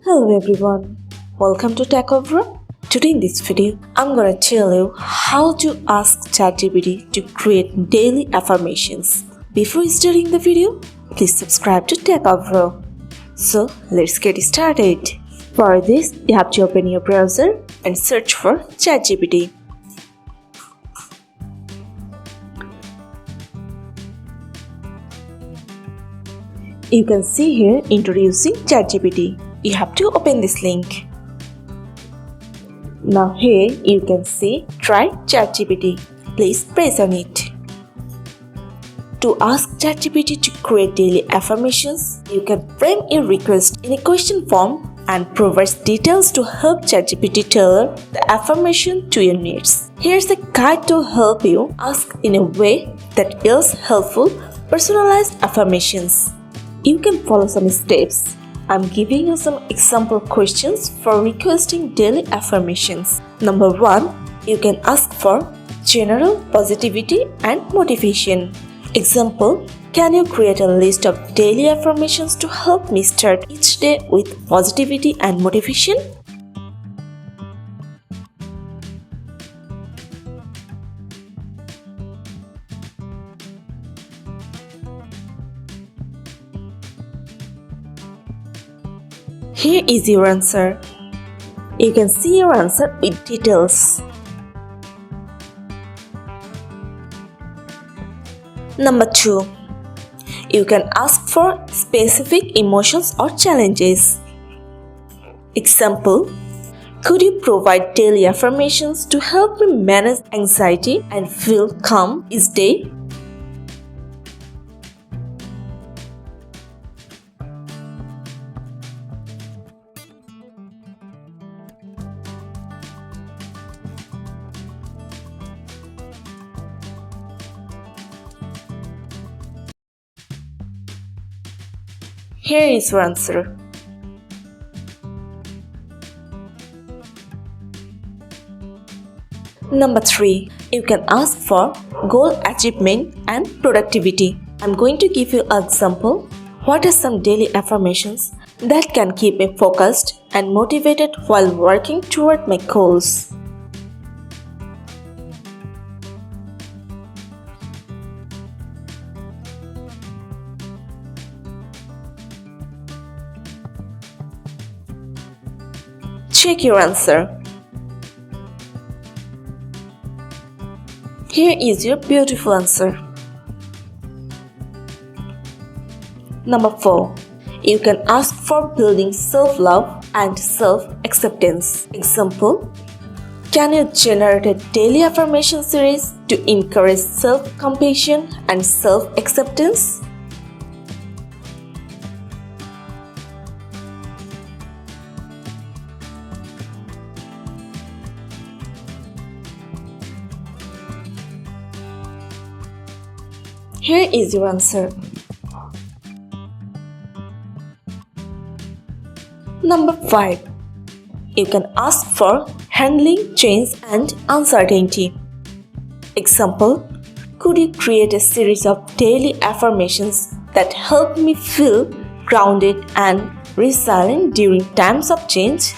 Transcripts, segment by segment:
Hello everyone, welcome to Techavro. Today in this video, I'm gonna tell you how to ask ChatGPT to create daily affirmations. Before starting the video, please subscribe to Techavro. So let's get started. For this, you have to open your browser and search for ChatGPT. You can see here introducing ChatGPT. You have to open this link. Now here you can see try ChatGPT. Please press on it. To ask ChatGPT to create daily affirmations, you can frame a request in a question form and provide details to help ChatGPT tailor the affirmation to your needs. Here's a guide to help you ask in a way that yields helpful, personalized affirmations. You can follow some steps. I'm giving you some example questions for requesting daily affirmations. Number 1, you can ask for general positivity and motivation. Example, can you create a list of daily affirmations to help me start each day with positivity and motivation? Here is your answer. You can see your answer with details. Number 2. You can ask for specific emotions or challenges. Example, could you provide daily affirmations to help me manage anxiety and feel calm each day? Here is your answer. Number 3. You can ask for goal achievement and productivity. I'm going to give you an example. What are some daily affirmations that can keep me focused and motivated while working toward my goals? Check your answer. Here is your beautiful answer. Number 4. You can ask for building self-love and self-acceptance. Example, can you generate a daily affirmation series to encourage self-compassion and self-acceptance? Here is your answer. Number 5. You can ask for handling change and uncertainty. Example, could you create a series of daily affirmations that help me feel grounded and resilient during times of change?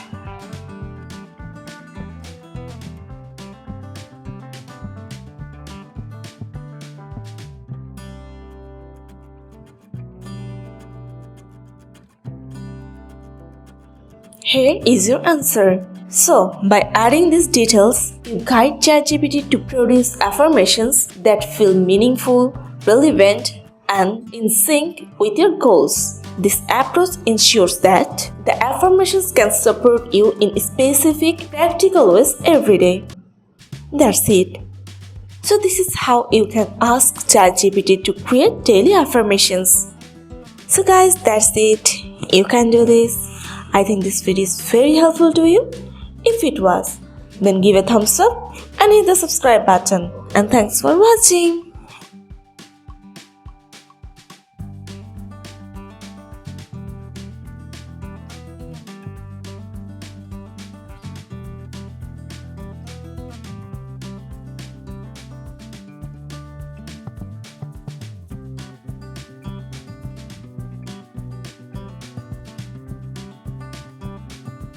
Here is your answer. So, by adding these details, you guide ChatGPT to produce affirmations that feel meaningful, relevant, and in sync with your goals. This approach ensures that the affirmations can support you in specific, practical ways every day. That's it. So, this is how you can ask ChatGPT to create daily affirmations. So guys, that's it. You can do this. I think this video is very helpful to you. If it was, then give a thumbs up and hit the subscribe button. And thanks for watching.